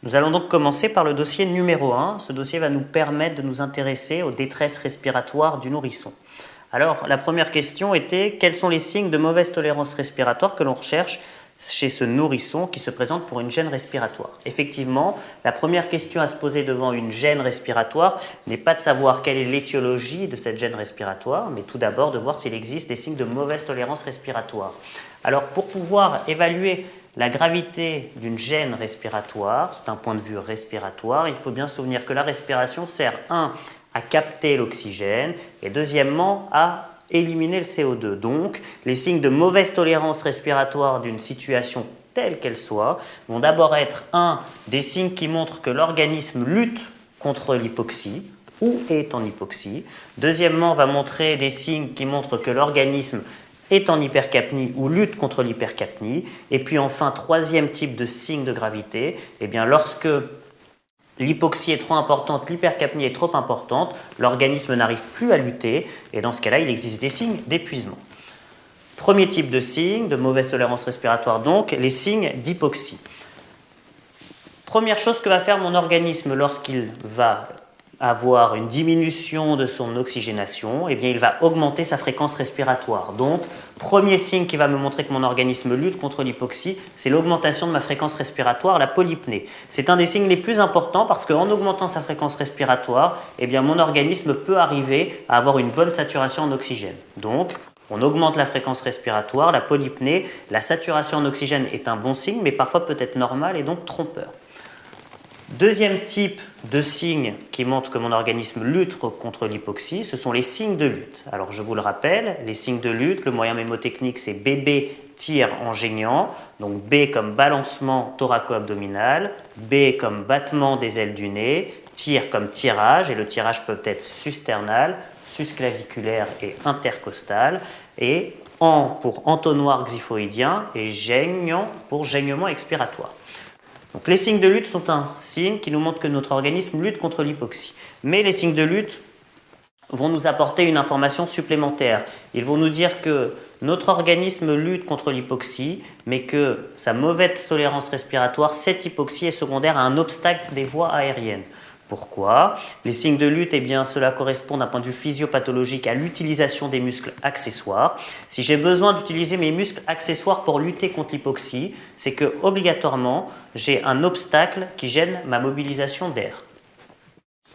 Nous allons donc commencer par le dossier numéro 1. Ce dossier va nous permettre de nous intéresser aux détresses respiratoires du nourrisson. Alors, la première question était quels sont les signes de mauvaise tolérance respiratoire que l'on recherche chez ce nourrisson qui se présente pour une gêne respiratoire. Effectivement, la première question à se poser devant une gêne respiratoire n'est pas de savoir quelle est l'étiologie de cette gêne respiratoire, mais tout d'abord de voir s'il existe des signes de mauvaise tolérance respiratoire. Alors, pour pouvoir évaluer la gravité d'une gêne respiratoire, d'un point de vue respiratoire, il faut bien se souvenir que la respiration sert, à capter l'oxygène et deuxièmement, à éliminer le CO2. Donc, les signes de mauvaise tolérance respiratoire d'une situation telle qu'elle soit vont d'abord être, des signes qui montrent que l'organisme lutte contre l'hypoxie ou est en hypoxie. Deuxièmement, va montrer des signes qui montrent que l'organisme est en hypercapnie ou lutte contre l'hypercapnie. Et puis enfin, troisième type de signe de gravité, lorsque l'hypoxie est trop importante, l'hypercapnie est trop importante, l'organisme n'arrive plus à lutter et dans ce cas-là, il existe des signes d'épuisement. Premier type de signe, de mauvaise tolérance respiratoire donc, les signes d'hypoxie. Première chose que va faire mon organisme lorsqu'il va avoir une diminution de son oxygénation, il va augmenter sa fréquence respiratoire. Donc, premier signe qui va me montrer que mon organisme lutte contre l'hypoxie, c'est l'augmentation de ma fréquence respiratoire, la polypnée. C'est un des signes les plus importants parce qu'en augmentant sa fréquence respiratoire, mon organisme peut arriver à avoir une bonne saturation en oxygène. Donc, on augmente la fréquence respiratoire, la polypnée, la saturation en oxygène est un bon signe, mais parfois peut être normal et donc trompeur. Deuxième type de signe qui montre que mon organisme lutte contre l'hypoxie, ce sont les signes de lutte. Alors je vous le rappelle, les signes de lutte, le moyen mnémotechnique c'est BB, tire en geignant, donc B comme balancement thoraco-abdominal, B comme battement des ailes du nez, tire comme tirage, et le tirage peut être susternal, susclaviculaire et intercostal, et en pour entonnoir xiphoïdien et geignant pour geignement expiratoire. Donc, les signes de lutte sont un signe qui nous montre que notre organisme lutte contre l'hypoxie. Mais les signes de lutte vont nous apporter une information supplémentaire. Ils vont nous dire que notre organisme lutte contre l'hypoxie, mais que sa mauvaise tolérance respiratoire, cette hypoxie est secondaire à un obstacle des voies aériennes. Pourquoi? Les signes de lutte, cela correspond d'un point de vue physiopathologique à l'utilisation des muscles accessoires. Si j'ai besoin d'utiliser mes muscles accessoires pour lutter contre l'hypoxie, c'est que obligatoirement, j'ai un obstacle qui gêne ma mobilisation d'air.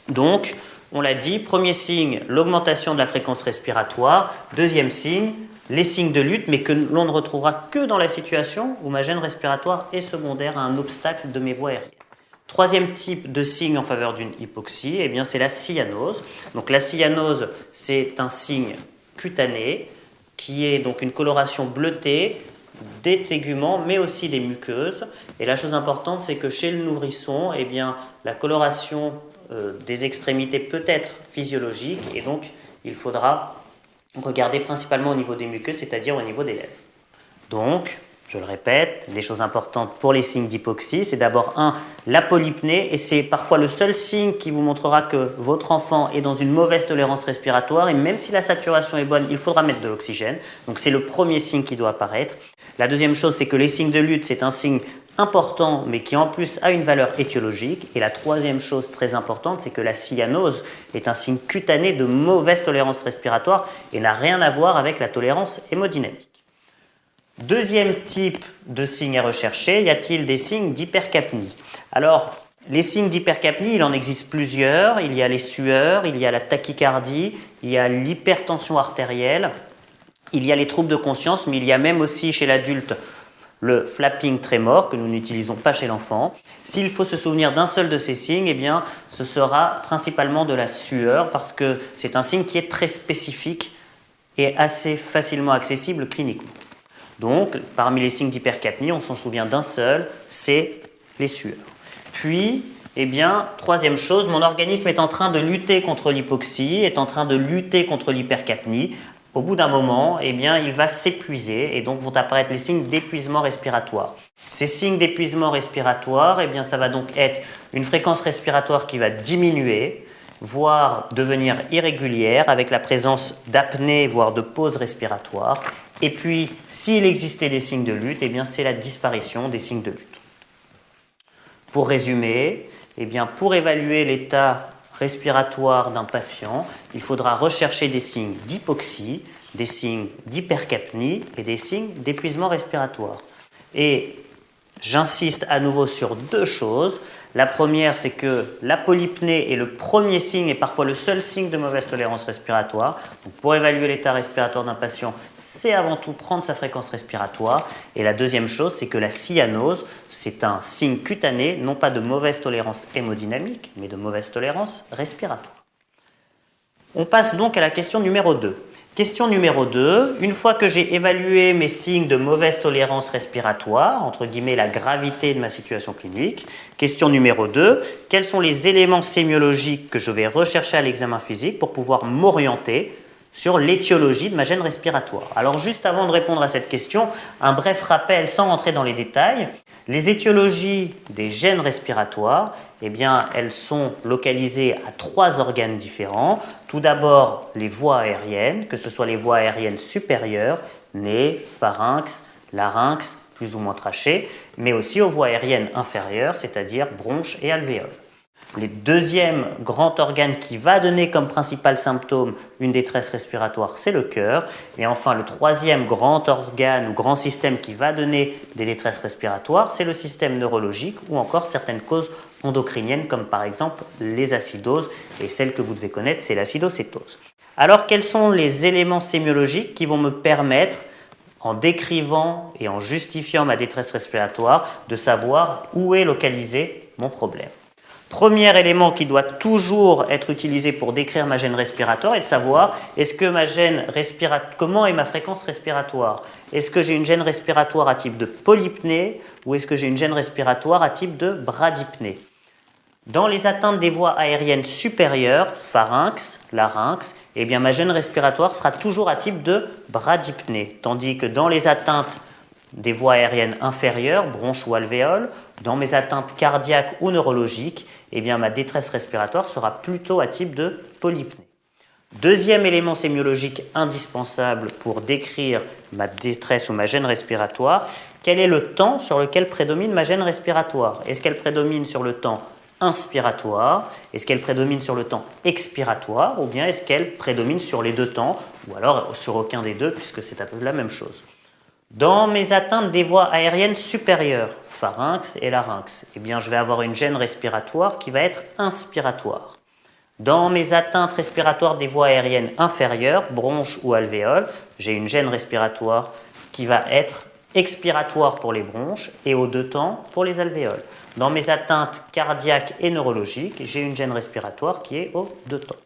Donc, on l'a dit, premier signe, l'augmentation de la fréquence respiratoire. Deuxième signe, les signes de lutte, mais que l'on ne retrouvera que dans la situation où ma gêne respiratoire est secondaire à un obstacle de mes voies aériennes. Troisième type de signe en faveur d'une hypoxie, c'est la cyanose. Donc la cyanose, c'est un signe cutané qui est donc une coloration bleutée des téguments, mais aussi des muqueuses. Et la chose importante, c'est que chez le nourrisson, la coloration des extrémités peut être physiologique et donc il faudra regarder principalement au niveau des muqueuses, c'est-à-dire au niveau des lèvres. Donc, je le répète, les choses importantes pour les signes d'hypoxie, c'est d'abord la polypnée, et c'est parfois le seul signe qui vous montrera que votre enfant est dans une mauvaise tolérance respiratoire, et même si la saturation est bonne, il faudra mettre de l'oxygène. Donc c'est le premier signe qui doit apparaître. La deuxième chose, c'est que les signes de lutte, c'est un signe important, mais qui en plus a une valeur étiologique. Et la troisième chose très importante, c'est que la cyanose est un signe cutané de mauvaise tolérance respiratoire et n'a rien à voir avec la tolérance hémodynamique. Deuxième type de signes à rechercher, y a-t-il des signes d'hypercapnie? Alors, les signes d'hypercapnie, il en existe plusieurs. Il y a les sueurs, il y a la tachycardie, il y a l'hypertension artérielle, il y a les troubles de conscience, mais il y a même aussi chez l'adulte le flapping trémor que nous n'utilisons pas chez l'enfant. S'il faut se souvenir d'un seul de ces signes, ce sera principalement de la sueur parce que c'est un signe qui est très spécifique et assez facilement accessible cliniquement. Donc, parmi les signes d'hypercapnie, on s'en souvient d'un seul, c'est les sueurs. Puis, troisième chose, mon organisme est en train de lutter contre l'hypoxie, est en train de lutter contre l'hypercapnie. Au bout d'un moment, il va s'épuiser et donc vont apparaître les signes d'épuisement respiratoire. Ces signes d'épuisement respiratoire, ça va donc être une fréquence respiratoire qui va diminuer, voire devenir irrégulière avec la présence d'apnée, voire de pause respiratoire. Et puis, s'il existait des signes de lutte, c'est la disparition des signes de lutte. Pour résumer, eh bien, pour évaluer l'état respiratoire d'un patient, il faudra rechercher des signes d'hypoxie, des signes d'hypercapnie et des signes d'épuisement respiratoire. Et j'insiste à nouveau sur deux choses. La première, c'est que la polypnée est le premier signe et parfois le seul signe de mauvaise tolérance respiratoire. Donc pour évaluer l'état respiratoire d'un patient, c'est avant tout prendre sa fréquence respiratoire. Et la deuxième chose, c'est que la cyanose, c'est un signe cutané, non pas de mauvaise tolérance hémodynamique, mais de mauvaise tolérance respiratoire. On passe donc à la question numéro 2. Question numéro 2, une fois que j'ai évalué mes signes de mauvaise tolérance respiratoire, entre guillemets la gravité de ma situation clinique, question numéro 2, quels sont les éléments sémiologiques que je vais rechercher à l'examen physique pour pouvoir m'orienter sur l'étiologie de ma gêne respiratoire. Alors juste avant de répondre à cette question, un bref rappel sans rentrer dans les détails. Les étiologies des gènes respiratoires, eh bien, elles sont localisées à 3 organes différents. Tout d'abord, les voies aériennes, que ce soit les voies aériennes supérieures, nez, pharynx, larynx, plus ou moins trachée, mais aussi aux voies aériennes inférieures, c'est-à-dire bronches et alvéoles. Le deuxième grand organe qui va donner comme principal symptôme une détresse respiratoire, c'est le cœur. Et enfin, le troisième grand organe ou grand système qui va donner des détresses respiratoires, c'est le système neurologique ou encore certaines causes endocriniennes comme par exemple les acidoses. Et celle que vous devez connaître, c'est l'acidocétose. Alors, quels sont les éléments sémiologiques qui vont me permettre, en décrivant et en justifiant ma détresse respiratoire, de savoir où est localisé mon problème? Premier élément qui doit toujours être utilisé pour décrire ma gêne respiratoire est de savoir est-ce que ma gêne comment est ma fréquence respiratoire? Est-ce que j'ai une gêne respiratoire à type de polypnée ou est-ce que j'ai une gêne respiratoire à type de bradypnée? Dans les atteintes des voies aériennes supérieures, pharynx, larynx, eh bien ma gêne respiratoire sera toujours à type de bradypnée, tandis que dans les atteintes des voies aériennes inférieures, bronches ou alvéoles, dans mes atteintes cardiaques ou neurologiques, eh bien, ma détresse respiratoire sera plutôt à type de polypnée. Deuxième élément sémiologique indispensable pour décrire ma détresse ou ma gêne respiratoire, quel est le temps sur lequel prédomine ma gêne respiratoire? Est-ce qu'elle prédomine sur le temps inspiratoire? Est-ce qu'elle prédomine sur le temps expiratoire? Ou bien est-ce qu'elle prédomine sur les deux temps? Ou alors sur aucun des deux, puisque c'est un peu la même chose. Dans mes atteintes des voies aériennes supérieures, pharynx et larynx, eh bien, je vais avoir une gêne respiratoire qui va être inspiratoire. Dans mes atteintes respiratoires des voies aériennes inférieures, bronches ou alvéoles, j'ai une gêne respiratoire qui va être expiratoire pour les bronches et aux deux temps pour les alvéoles. Dans mes atteintes cardiaques et neurologiques, j'ai une gêne respiratoire qui est aux deux temps.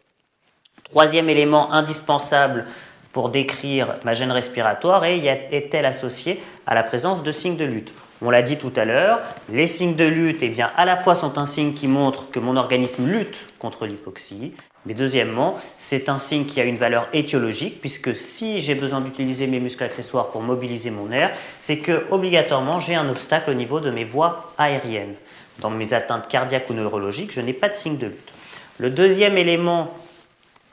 Troisième élément indispensable pour décrire ma gêne respiratoire est-elle associée à la présence de signes de lutte? On l'a dit tout à l'heure, les signes de lutte, eh bien, à la fois sont un signe qui montre que mon organisme lutte contre l'hypoxie, mais deuxièmement, c'est un signe qui a une valeur étiologique, puisque si j'ai besoin d'utiliser mes muscles accessoires pour mobiliser mon air, c'est que obligatoirement j'ai un obstacle au niveau de mes voies aériennes. Dans mes atteintes cardiaques ou neurologiques, je n'ai pas de signe de lutte. Le deuxième élément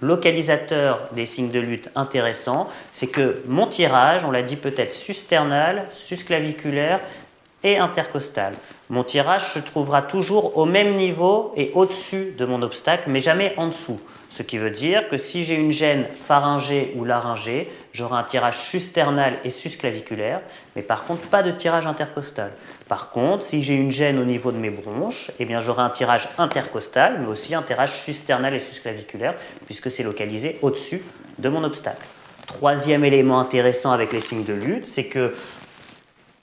localisateur des signes de lutte intéressants, c'est que mon tirage, on l'a dit peut-être sus-sternal, sus-claviculaire et intercostal. Mon tirage se trouvera toujours au même niveau et au-dessus de mon obstacle, mais jamais en dessous. Ce qui veut dire que si j'ai une gêne pharyngée ou laryngée, j'aurai un tirage sus-sternal et sus-claviculaire, mais par contre pas de tirage intercostal. Par contre, si j'ai une gêne au niveau de mes bronches, eh bien j'aurai un tirage intercostal, mais aussi un tirage sus-sternal et sus-claviculaire, puisque c'est localisé au-dessus de mon obstacle. Troisième élément intéressant avec les signes de lutte, c'est que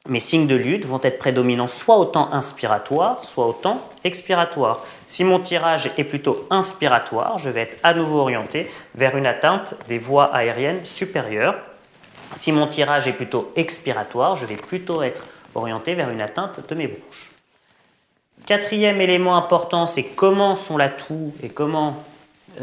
mes signes de lutte vont être prédominants soit au temps inspiratoire, soit au temps expiratoire. Si mon tirage est plutôt inspiratoire, je vais être à nouveau orienté vers une atteinte des voies aériennes supérieures. Si mon tirage est plutôt expiratoire, je vais plutôt être orienté vers une atteinte de mes bronches. Quatrième élément important, c'est comment sont la toux et comment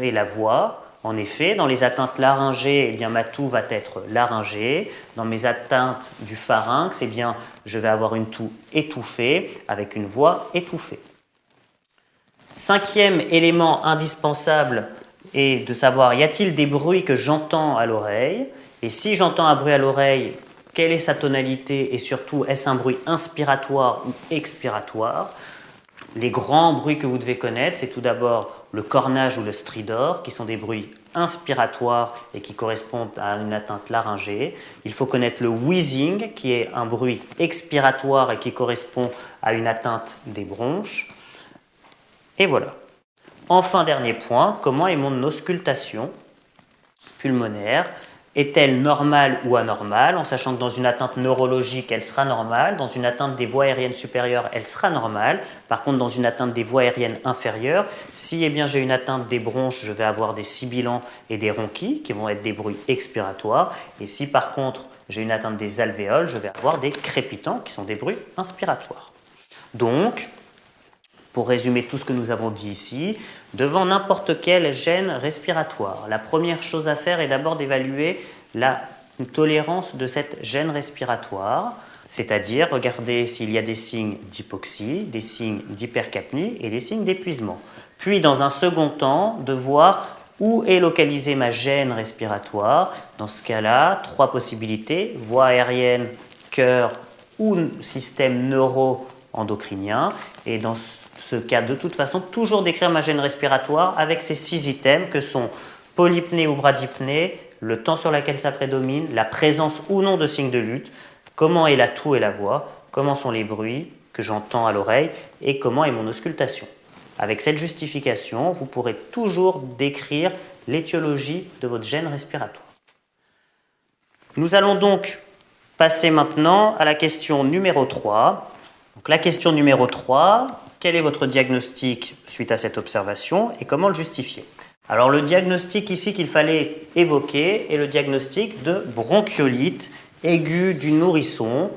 est la voix. En effet, dans les atteintes laryngées, eh bien, ma toux va être laryngée. Dans mes atteintes du pharynx, eh bien, je vais avoir une toux étouffée avec une voix étouffée. Cinquième élément indispensable est de savoir, y a-t-il des bruits que j'entends à l'oreille? Et si j'entends un bruit à l'oreille, quelle est sa tonalité et surtout, est-ce un bruit inspiratoire ou expiratoire? Les grands bruits que vous devez connaître, c'est tout d'abord le cornage ou le stridor, qui sont des bruits inspiratoires et qui correspondent à une atteinte laryngée. Il faut connaître le wheezing, qui est un bruit expiratoire et qui correspond à une atteinte des bronches. Et voilà. Enfin, dernier point, comment est mon auscultation pulmonaire? Est-elle normale ou anormale? En sachant que dans une atteinte neurologique, elle sera normale. Dans une atteinte des voies aériennes supérieures, elle sera normale. Par contre, dans une atteinte des voies aériennes inférieures, si j'ai une atteinte des bronches, je vais avoir des sibilants et des ronquilles qui vont être des bruits expiratoires. Et si par contre, j'ai une atteinte des alvéoles, je vais avoir des crépitants qui sont des bruits inspiratoires. Donc, pour résumer tout ce que nous avons dit ici, devant n'importe quelle gêne respiratoire, la première chose à faire est d'abord d'évaluer la tolérance de cette gêne respiratoire, c'est-à-dire regarder s'il y a des signes d'hypoxie, des signes d'hypercapnie et des signes d'épuisement. Puis, dans un second temps, de voir où est localisée ma gêne respiratoire. Dans ce cas-là, 3 possibilités: voie aérienne, cœur ou système neuro-endocrinien. Et dans ce cas, de toute façon, toujours décrire ma gêne respiratoire avec ces 6 items que sont polypnée ou bradypnée, le temps sur lequel ça prédomine, la présence ou non de signes de lutte, comment est la toux et la voix, comment sont les bruits que j'entends à l'oreille et comment est mon auscultation. Avec cette justification, vous pourrez toujours décrire l'étiologie de votre gêne respiratoire. Nous allons donc passer maintenant à la question numéro 3. Donc, la question numéro 3, quel est votre diagnostic suite à cette observation et comment le justifier? Alors, le diagnostic ici qu'il fallait évoquer est le diagnostic de bronchiolite aiguë du nourrisson,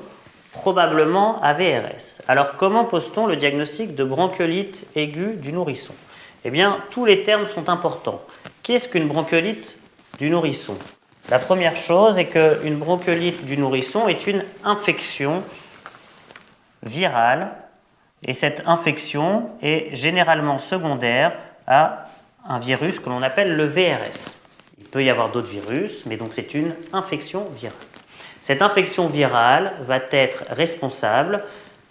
probablement AVRS. Alors, comment pose-t-on le diagnostic de bronchiolite aiguë du nourrisson? Eh bien, tous les termes sont importants. Qu'est-ce qu'une bronchiolite du nourrisson? La première chose est qu'une bronchiolite du nourrisson est une infection virale et cette infection est généralement secondaire à un virus que l'on appelle le VRS. Il peut y avoir d'autres virus, mais donc c'est une infection virale. Cette infection virale va être responsable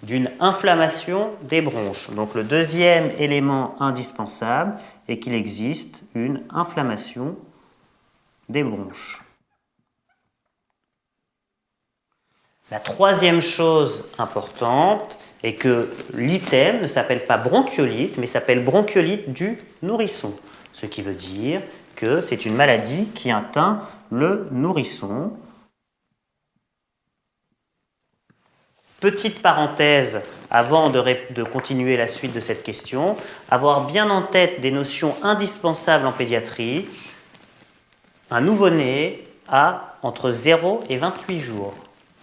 d'une inflammation des bronches. Donc le deuxième élément indispensable est qu'il existe une inflammation des bronches. La troisième chose importante est que l'item ne s'appelle pas bronchiolite, mais s'appelle bronchiolite du nourrisson. Ce qui veut dire que c'est une maladie qui atteint le nourrisson. Petite parenthèse avant de continuer la suite de cette question, avoir bien en tête des notions indispensables en pédiatrie. Un nouveau-né a entre 0 et 28 jours.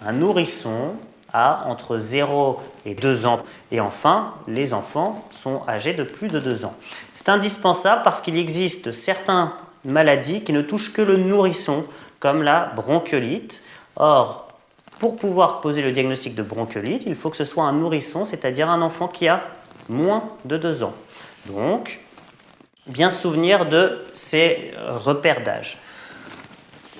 Un nourrisson a entre 0 et 2 ans. Et enfin, les enfants sont âgés de plus de 2 ans. C'est indispensable parce qu'il existe certaines maladies qui ne touchent que le nourrisson, comme la bronchiolite. Or, pour pouvoir poser le diagnostic de bronchiolite, il faut que ce soit un nourrisson, c'est-à-dire un enfant qui a moins de 2 ans. Donc, bien se souvenir de ces repères d'âge.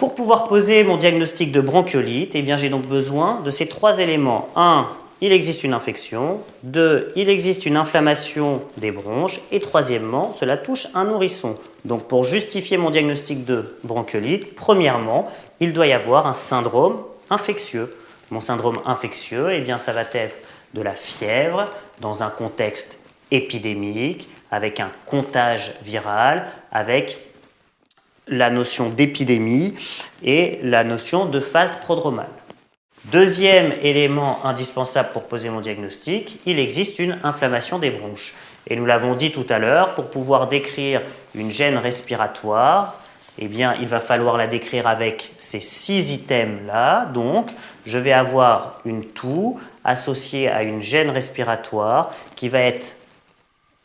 Pour pouvoir poser mon diagnostic de bronchiolite, j'ai donc besoin de ces 3 éléments. 1, il existe une infection. 2, il existe une inflammation des bronches. Et troisièmement, cela touche un nourrisson. Donc pour justifier mon diagnostic de bronchiolite, premièrement, il doit y avoir un syndrome infectieux. Mon syndrome infectieux, ça va être de la fièvre dans un contexte épidémique, avec un comptage viral, avec la notion d'épidémie et la notion de phase prodromale. Deuxième élément indispensable pour poser mon diagnostic, il existe une inflammation des bronches. Et nous l'avons dit tout à l'heure, pour pouvoir décrire une gêne respiratoire, il va falloir la décrire avec ces 6 items-là. Donc, je vais avoir une toux associée à une gêne respiratoire qui va être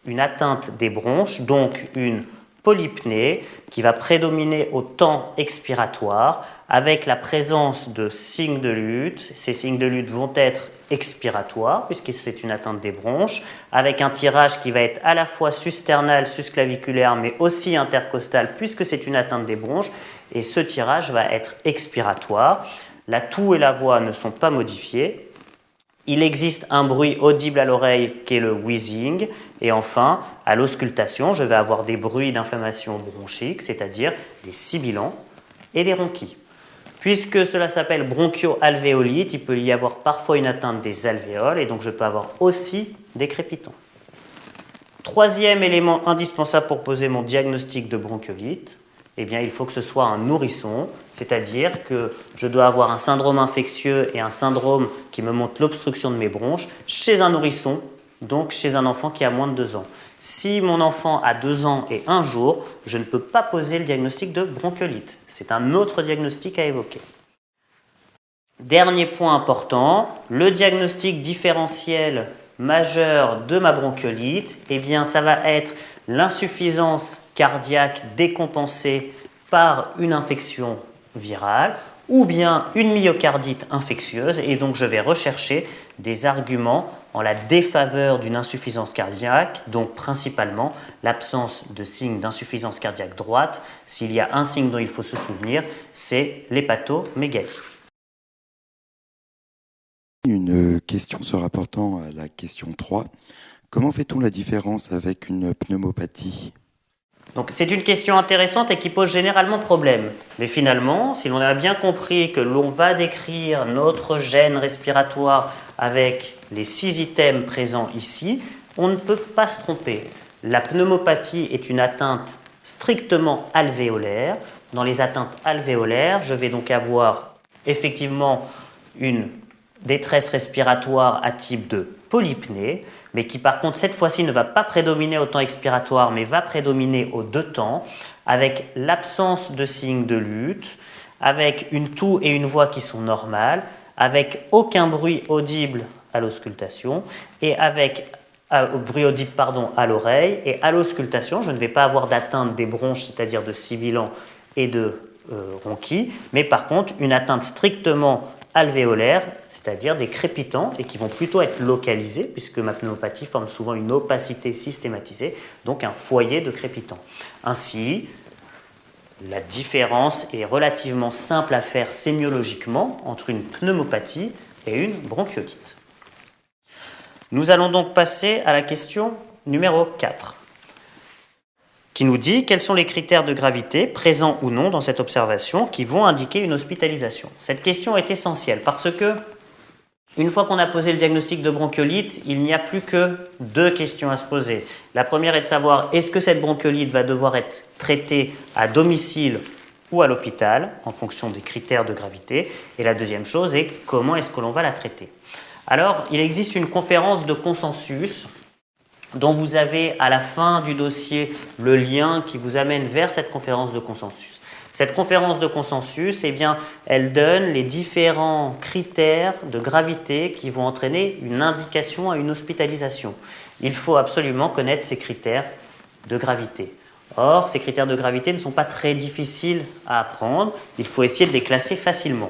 une atteinte des bronches, donc une polypnée qui va prédominer au temps expiratoire avec la présence de signes de lutte. Ces signes de lutte vont être expiratoires puisque c'est une atteinte des bronches, avec un tirage qui va être à la fois susternal, susclaviculaire mais aussi intercostal puisque c'est une atteinte des bronches, et ce tirage va être expiratoire. La toux et la voix ne sont pas modifiées. Il existe un bruit audible à l'oreille qui est le wheezing. Et enfin, à l'auscultation, je vais avoir des bruits d'inflammation bronchique, c'est-à-dire des sibilants et des ronquilles. Puisque cela s'appelle bronchioalvéolite, il peut y avoir parfois une atteinte des alvéoles et donc je peux avoir aussi des crépitants. Troisième élément indispensable pour poser mon diagnostic de bronchiolite, eh bien, il faut que ce soit un nourrisson, c'est-à-dire que je dois avoir un syndrome infectieux et un syndrome qui me montre l'obstruction de mes bronches chez un nourrisson, donc chez un enfant qui a moins de 2 ans. Si mon enfant a 2 ans et 1 jour, je ne peux pas poser le diagnostic de bronchiolite. C'est un autre diagnostic à évoquer. Dernier point important, le diagnostic différentiel majeur de ma bronchiolite, eh bien, ça va être l'insuffisance cardiaque décompensée par une infection virale ou bien une myocardite infectieuse, et donc je vais rechercher des arguments en la défaveur d'une insuffisance cardiaque, donc principalement l'absence de signes d'insuffisance cardiaque droite. S'il y a un signe dont il faut se souvenir, c'est l'hépatomégalie. Une question se rapportant à la question 3. Comment fait-on la différence avec une pneumopathie ? Donc c'est une question intéressante et qui pose généralement problème. Mais finalement, si l'on a bien compris que l'on va décrire notre gène respiratoire avec les 6 items présents ici, on ne peut pas se tromper. La pneumopathie est une atteinte strictement alvéolaire. Dans les atteintes alvéolaires, je vais donc avoir effectivement une détresse respiratoire à type de polypnée, mais qui par contre cette fois-ci ne va pas prédominer au temps expiratoire, mais va prédominer aux 2 temps, avec l'absence de signes de lutte, avec une toux et une voix qui sont normales, avec aucun bruit audible à l'auscultation, et avec bruit audible à l'oreille, et à l'auscultation, je ne vais pas avoir d'atteinte des bronches, c'est-à-dire de sibilants et de ronquilles, mais par contre une atteinte strictement alvéolaires, c'est-à-dire des crépitants, et qui vont plutôt être localisés, puisque ma pneumopathie forme souvent une opacité systématisée, donc un foyer de crépitants. Ainsi, la différence est relativement simple à faire sémiologiquement entre une pneumopathie et une bronchiolite. Nous allons donc passer à la question numéro 4. Qui nous dit quels sont les critères de gravité, présents ou non dans cette observation, qui vont indiquer une hospitalisation. Cette question est essentielle parce que, une fois qu'on a posé le diagnostic de bronchiolite, il n'y a plus que 2 questions à se poser. La première est de savoir est-ce que cette bronchiolite va devoir être traitée à domicile ou à l'hôpital, en fonction des critères de gravité. Et la deuxième chose est comment est-ce que l'on va la traiter. Alors, il existe une conférence de consensus dont vous avez à la fin du dossier le lien qui vous amène vers cette conférence de consensus. Cette conférence de consensus, eh bien, elle donne les différents critères de gravité qui vont entraîner une indication à une hospitalisation. Il faut absolument connaître ces critères de gravité. Or, ces critères de gravité ne sont pas très difficiles à apprendre, il faut essayer de les classer facilement.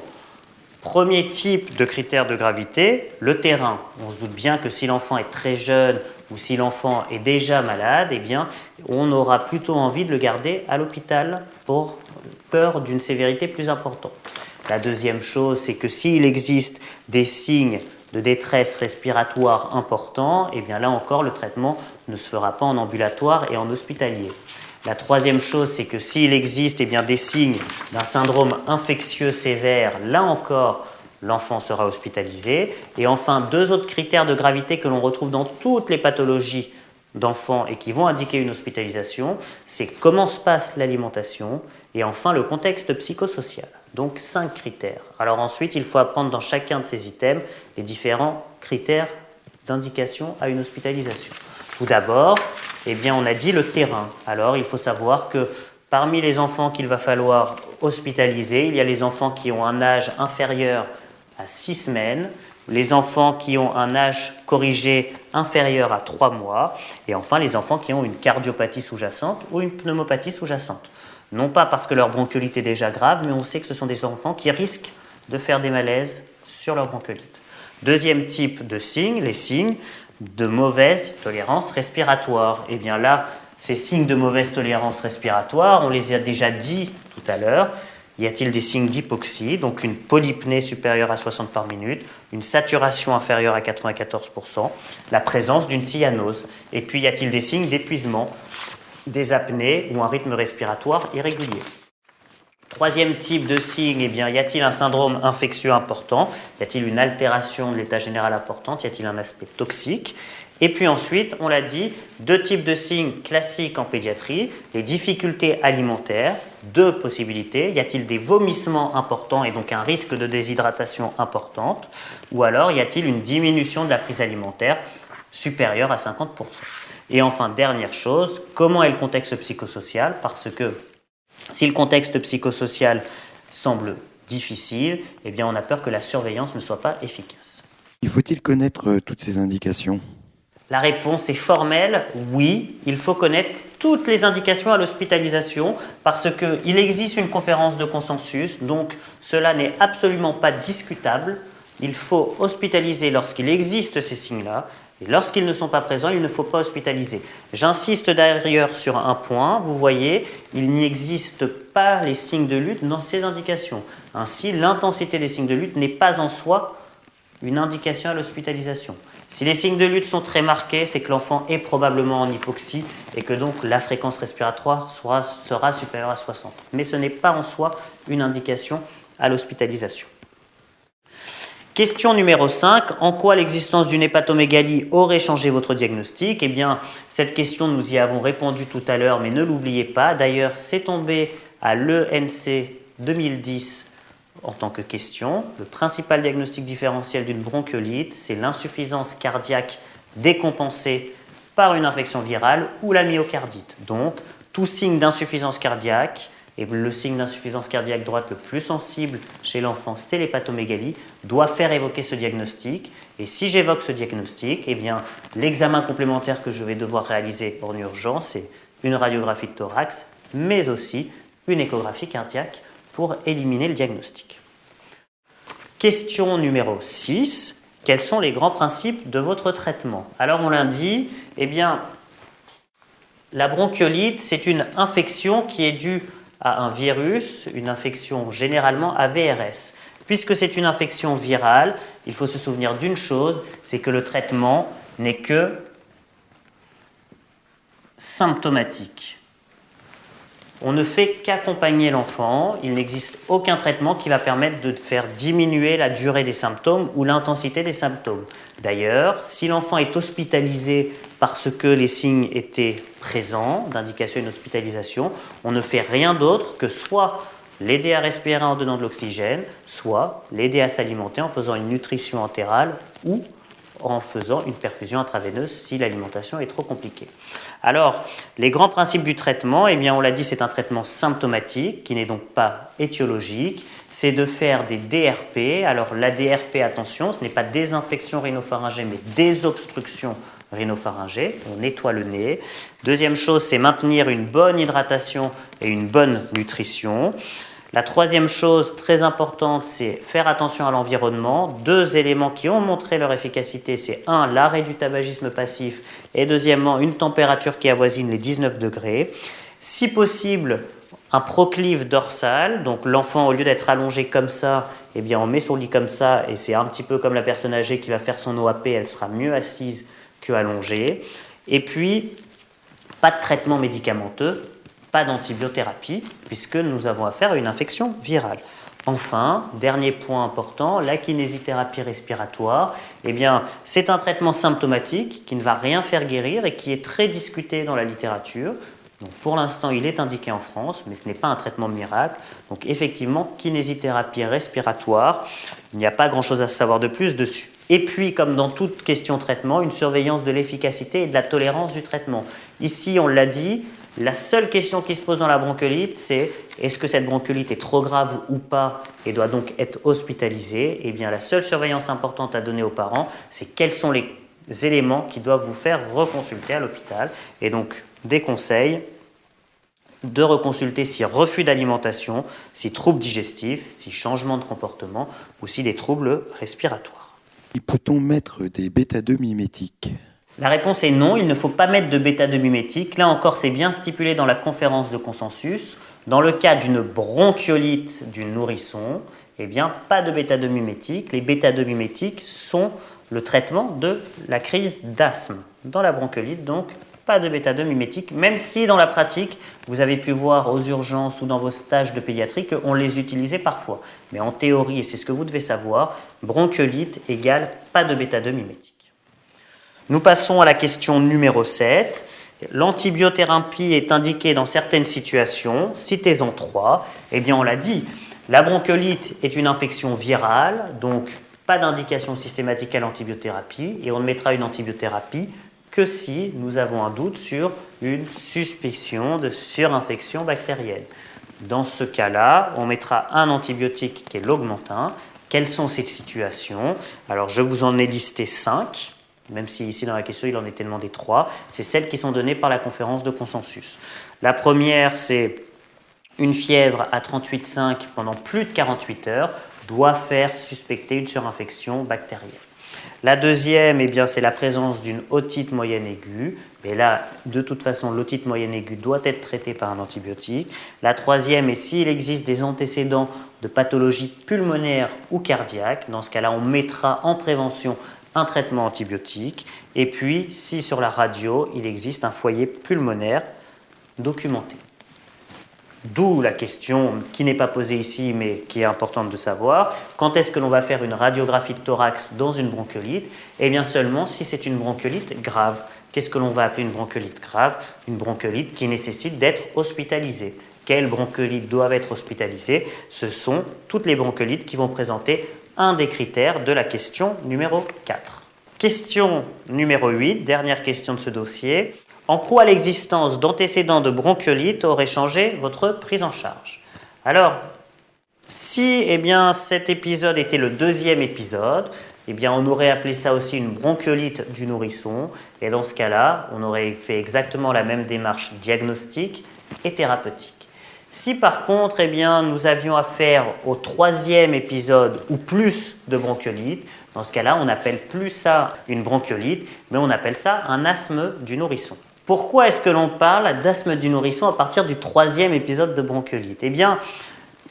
Premier type de critères de gravité, le terrain. On se doute bien que si l'enfant est très jeune ou si l'enfant est déjà malade, eh bien, on aura plutôt envie de le garder à l'hôpital pour peur d'une sévérité plus importante. La deuxième chose, c'est que s'il existe des signes de détresse respiratoire importants, eh bien là encore, le traitement ne se fera pas en ambulatoire et en hospitalier. La troisième chose, c'est que s'il existe des signes d'un syndrome infectieux sévère, là encore, l'enfant sera hospitalisé. Et enfin, 2 autres critères de gravité que l'on retrouve dans toutes les pathologies d'enfants et qui vont indiquer une hospitalisation, c'est comment se passe l'alimentation et enfin le contexte psychosocial. Donc 5 critères. Alors ensuite, il faut apprendre dans chacun de ces items les différents critères d'indication à une hospitalisation. Tout d'abord, on a dit le terrain. Alors, il faut savoir que parmi les enfants qu'il va falloir hospitaliser, il y a les enfants qui ont un âge inférieur à 6 semaines, les enfants qui ont un âge corrigé inférieur à 3 mois, et enfin les enfants qui ont une cardiopathie sous-jacente ou une pneumopathie sous-jacente. Non pas parce que leur bronchiolite est déjà grave, mais on sait que ce sont des enfants qui risquent de faire des malaises sur leur bronchiolite. Deuxième type de signes, les signes de mauvaise tolérance respiratoire. Et bien là, ces signes de mauvaise tolérance respiratoire, on les a déjà dit tout à l'heure, Y a-t-il des signes d'hypoxie, donc une polypnée supérieure à 60 par minute, une saturation inférieure à 94%, la présence d'une cyanose? Et puis y a-t-il des signes d'épuisement, des apnées ou un rythme respiratoire irrégulier? Troisième type de signe, eh bien, y a-t-il un syndrome infectieux important? Y a-t-il une altération de l'état général importante? Y a-t-il un aspect toxique? Et puis ensuite, on l'a dit, deux types de signes classiques en pédiatrie, les difficultés alimentaires, deux possibilités. Y a-t-il des vomissements importants et donc un risque de déshydratation importante? Ou alors y a-t-il une diminution de la prise alimentaire supérieure à 50%? Et enfin, dernière chose, comment est le contexte psychosocial? Parce que si le contexte psychosocial semble difficile, eh bien on a peur que la surveillance ne soit pas efficace. Il faut-il connaître toutes ces indications? La réponse est formelle, oui, il faut connaître toutes les indications à l'hospitalisation parce qu'il existe une conférence de consensus, donc cela n'est absolument pas discutable. Il faut hospitaliser lorsqu'il existe ces signes-là, et lorsqu'ils ne sont pas présents, il ne faut pas hospitaliser. J'insiste d'ailleurs sur un point, vous voyez, il n'y existe pas les signes de lutte dans ces indications. Ainsi, l'intensité des signes de lutte n'est pas en soi une indication à l'hospitalisation. Si les signes de lutte sont très marqués, c'est que l'enfant est probablement en hypoxie et que donc la fréquence respiratoire sera supérieure à 60. Mais ce n'est pas en soi une indication à l'hospitalisation. Question numéro 5. En quoi l'existence d'une hépatomégalie aurait changé votre diagnostic? Eh bien, cette question, nous y avons répondu tout à l'heure, mais ne l'oubliez pas. D'ailleurs, c'est tombé à l'ENC 2010 en tant que question. Le principal diagnostic différentiel d'une bronchiolite, c'est l'insuffisance cardiaque décompensée par une infection virale ou la myocardite. Donc, tout signe d'insuffisance cardiaque, et le signe d'insuffisance cardiaque droite le plus sensible chez l'enfant, c'est l'hépatomégalie, doit faire évoquer ce diagnostic. Et si j'évoque ce diagnostic, eh bien, l'examen complémentaire que je vais devoir réaliser en urgence, c'est une radiographie de thorax, mais aussi une échographie cardiaque pour éliminer le diagnostic. Question numéro 6. Quels sont les grands principes de votre traitement? Alors on l'a dit, eh bien, la bronchiolite, c'est une infection qui est due à un virus, une infection généralement à VRS. Puisque c'est une infection virale, il faut se souvenir d'une chose, c'est que le traitement n'est que symptomatique. On ne fait qu'accompagner l'enfant, il n'existe aucun traitement qui va permettre de faire diminuer la durée des symptômes ou l'intensité des symptômes. D'ailleurs, si l'enfant est hospitalisé parce que les signes étaient présents, d'indication d'une hospitalisation, on ne fait rien d'autre que soit l'aider à respirer en donnant de l'oxygène, soit l'aider à s'alimenter en faisant une nutrition entérale ou en faisant une perfusion intraveineuse si l'alimentation est trop compliquée. Alors, les grands principes du traitement, eh bien, on l'a dit, c'est un traitement symptomatique qui n'est donc pas étiologique. C'est de faire des DRP. Alors, la DRP, attention, ce n'est pas désinfection rhinopharyngée, mais désobstruction rhinopharyngée. On nettoie le nez. Deuxième chose, c'est maintenir une bonne hydratation et une bonne nutrition. La troisième chose très importante, c'est faire attention à l'environnement. Deux éléments qui ont montré leur efficacité, c'est un, l'arrêt du tabagisme passif et deuxièmement, une température qui avoisine les 19 degrés. Si possible, un proclive dorsal, donc l'enfant au lieu d'être allongé comme ça, eh bien on met son lit comme ça et c'est un petit peu comme la personne âgée qui va faire son OAP, elle sera mieux assise que allongée. Et puis, pas de traitement médicamenteux, pas d'antibiothérapie, puisque nous avons affaire à une infection virale. Enfin, dernier point important, la kinésithérapie respiratoire, eh bien, c'est un traitement symptomatique qui ne va rien faire guérir et qui est très discuté dans la littérature. Donc, pour l'instant, il est indiqué en France, mais ce n'est pas un traitement miracle. Donc effectivement, kinésithérapie respiratoire, il n'y a pas grand-chose à savoir de plus dessus. Et puis, comme dans toute question de traitement, une surveillance de l'efficacité et de la tolérance du traitement. Ici, on l'a dit, la seule question qui se pose dans la bronchiolite, c'est est-ce que cette bronchiolite est trop grave ou pas et doit donc être hospitalisée? Eh bien, la seule surveillance importante à donner aux parents, c'est quels sont les éléments qui doivent vous faire reconsulter à l'hôpital. Et donc, des conseils de reconsulter si refus d'alimentation, si troubles digestifs, si changement de comportement ou si des troubles respiratoires. Peut-on mettre des bêta-2 mimétiques? La réponse est non, il ne faut pas mettre de bêta-2 mimétiques. Là encore, c'est bien stipulé dans la conférence de consensus. Dans le cas d'une bronchiolite du nourrisson, eh bien, pas de bêta-2 mimétiques. Les bêta-2 mimétiques sont le traitement de la crise d'asthme. Dans la bronchiolite, donc, pas de bêta-2 mimétiques, même si dans la pratique, vous avez pu voir aux urgences ou dans vos stages de pédiatrie qu'on les utilisait parfois. Mais en théorie, et c'est ce que vous devez savoir, bronchiolite égale pas de bêta-2 mimétiques. Nous passons à la question numéro 7. L'antibiothérapie est indiquée dans certaines situations. Citez-en 3. Eh bien, on l'a dit, la bronchiolite est une infection virale, donc pas d'indication systématique à l'antibiothérapie, et on ne mettra une antibiothérapie que si nous avons un doute sur une suspicion de surinfection bactérienne. Dans ce cas-là, on mettra un antibiotique qui est l'augmentin. Quelles sont ces situations? Alors, je vous en ai listé 5, même si ici dans la question il en était demandé 3. C'est celles qui sont données par la conférence de consensus. La première, c'est une fièvre à 38,5 pendant plus de 48 heures doit faire suspecter une surinfection bactérienne. La deuxième, eh bien, c'est la présence d'une otite moyenne aiguë. Et là, de toute façon, l'otite moyenne aiguë doit être traitée par un antibiotique. La troisième est s'il existe des antécédents de pathologie pulmonaire ou cardiaque. Dans ce cas-là, on mettra en prévention un traitement antibiotique. Et puis, si sur la radio, il existe un foyer pulmonaire documenté. D'où la question qui n'est pas posée ici, mais qui est importante de savoir. Quand est-ce que l'on va faire une radiographie de thorax dans une bronchiolite? Eh bien seulement si c'est une bronchiolite grave. Qu'est-ce que l'on va appeler une bronchiolite grave? Une bronchiolite qui nécessite d'être hospitalisée. Quelles bronchiolites doivent être hospitalisées? Ce sont toutes les bronchiolites qui vont présenter un des critères de la question numéro 4. Question numéro 8, dernière question de ce dossier. En quoi l'existence d'antécédents de bronchiolite aurait changé votre prise en charge? Alors, si cet épisode était le deuxième épisode, on aurait appelé ça aussi une bronchiolite du nourrisson. Et dans ce cas-là, on aurait fait exactement la même démarche diagnostique et thérapeutique. Si par contre, nous avions affaire au troisième épisode ou plus de bronchiolite, dans ce cas-là, on n'appelle plus ça une bronchiolite, mais on appelle ça un asthme du nourrisson. Pourquoi est-ce que l'on parle d'asthme du nourrisson à partir du troisième épisode de bronchiolite? Eh bien,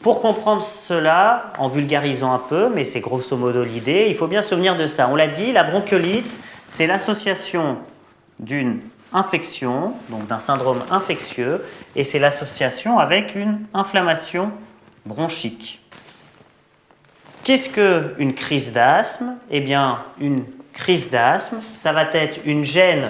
pour comprendre cela, en vulgarisant un peu, mais c'est grosso modo l'idée, il faut bien se souvenir de ça. On l'a dit, la bronchiolite, c'est l'association d'une infection, donc d'un syndrome infectieux, et c'est l'association avec une inflammation bronchique. Qu'est-ce qu'une crise d'asthme? Eh bien, une crise d'asthme, ça va être une gêne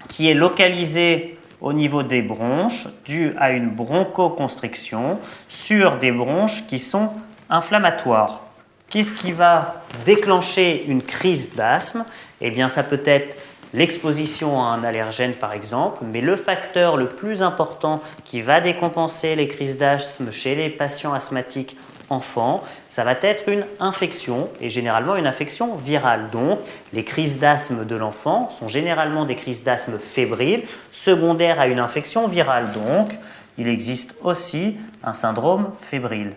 qui est localisée au niveau des bronches due à une bronchoconstriction sur des bronches qui sont inflammatoires. Qu'est-ce qui va déclencher une crise d'asthme? Eh bien, ça peut être l'exposition à un allergène par exemple, mais le facteur le plus important qui va décompenser les crises d'asthme chez les patients asthmatiques enfants, ça va être une infection et généralement une infection virale. Donc, les crises d'asthme de l'enfant sont généralement des crises d'asthme fébriles secondaires à une infection virale. Donc, il existe aussi un syndrome fébrile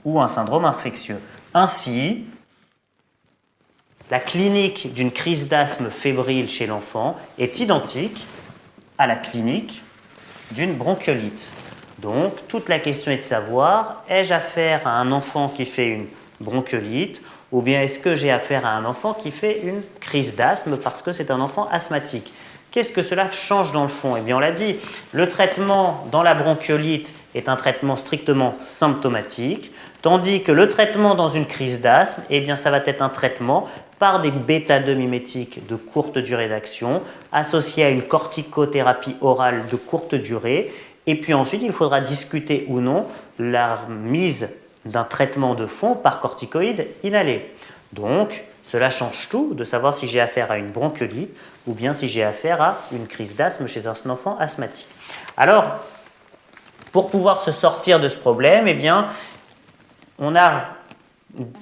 ou un syndrome infectieux. Ainsi, la clinique d'une crise d'asthme fébrile chez l'enfant est identique à la clinique d'une bronchiolite. Donc, toute la question est de savoir, ai-je affaire à un enfant qui fait une bronchiolite ou bien est-ce que j'ai affaire à un enfant qui fait une crise d'asthme parce que c'est un enfant asthmatique? Qu'est-ce que cela change dans le fond? Eh bien, on l'a dit, le traitement dans la bronchiolite est un traitement strictement symptomatique, tandis que le traitement dans une crise d'asthme, eh bien, ça va être un traitement par des bêta-2 mimétiques de courte durée d'action, associés à une corticothérapie orale de courte durée. Et puis ensuite, il faudra discuter ou non la mise d'un traitement de fond par corticoïde inhalé. Donc, cela change tout de savoir si j'ai affaire à une bronchiolite ou bien si j'ai affaire à une crise d'asthme chez un enfant asthmatique. Alors, pour pouvoir se sortir de ce problème, on a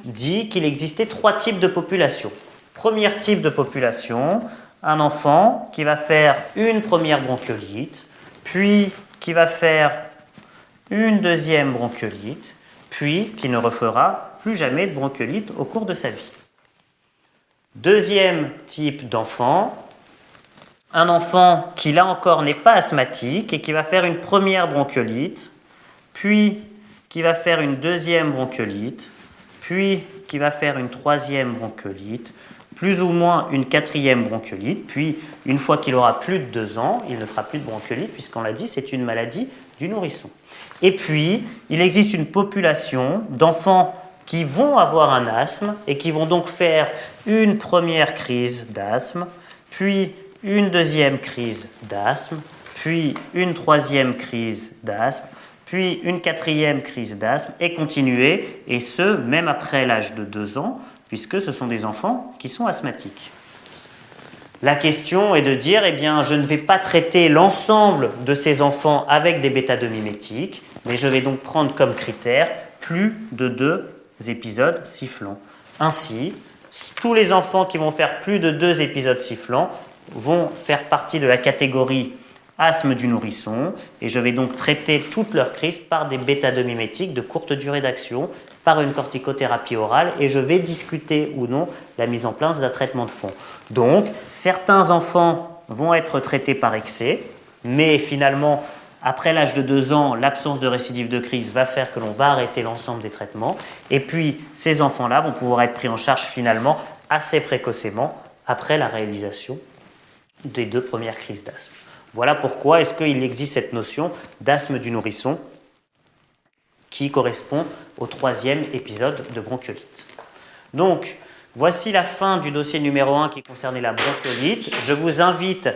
dit qu'il existait 3 types de populations. Premier type de population, un enfant qui va faire une première bronchiolite, puis qui va faire une deuxième bronchiolite, puis qui ne refera plus jamais de bronchiolite au cours de sa vie. Deuxième type d'enfant, un enfant qui là encore n'est pas asthmatique et qui va faire une première bronchiolite, puis qui va faire une deuxième bronchiolite, puis qui va faire une troisième bronchiolite, plus ou moins une quatrième bronchiolite, puis une fois qu'il aura plus de 2 ans, il ne fera plus de bronchiolite puisqu'on l'a dit, c'est une maladie du nourrisson. Et puis, il existe une population d'enfants qui vont avoir un asthme et qui vont donc faire une première crise d'asthme, puis une deuxième crise d'asthme, puis une troisième crise d'asthme, puis une quatrième crise d'asthme et continuer, et ce, même après l'âge de 2 ans, puisque ce sont des enfants qui sont asthmatiques. La question est de dire, eh bien, je ne vais pas traiter l'ensemble de ces enfants avec des bêta-2 mimétiques, mais je vais donc prendre comme critère plus de 2 épisodes sifflants. Ainsi, tous les enfants qui vont faire plus de 2 épisodes sifflants vont faire partie de la catégorie asthme du nourrisson, et je vais donc traiter toutes leurs crises par des bêta-2 mimétiques de courte durée d'action, par une corticothérapie orale, et je vais discuter ou non la mise en place d'un traitement de fond. Donc, certains enfants vont être traités par excès, mais finalement, après l'âge de 2 ans, l'absence de récidive de crise va faire que l'on va arrêter l'ensemble des traitements, et puis ces enfants-là vont pouvoir être pris en charge finalement assez précocement après la réalisation des 2 premières crises d'asthme. Voilà pourquoi est-ce qu'il existe cette notion d'asthme du nourrisson qui correspond au 3e épisode de bronchiolite. Donc, voici la fin du dossier numéro 1 qui concernait la bronchiolite. Je vous invite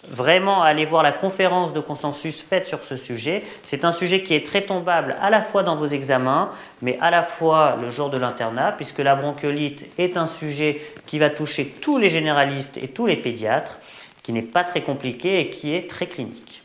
vraiment à aller voir la conférence de consensus faite sur ce sujet. C'est un sujet qui est très tombable à la fois dans vos examens, mais à la fois le jour de l'internat, puisque la bronchiolite est un sujet qui va toucher tous les généralistes et tous les pédiatres, qui n'est pas très compliqué et qui est très clinique.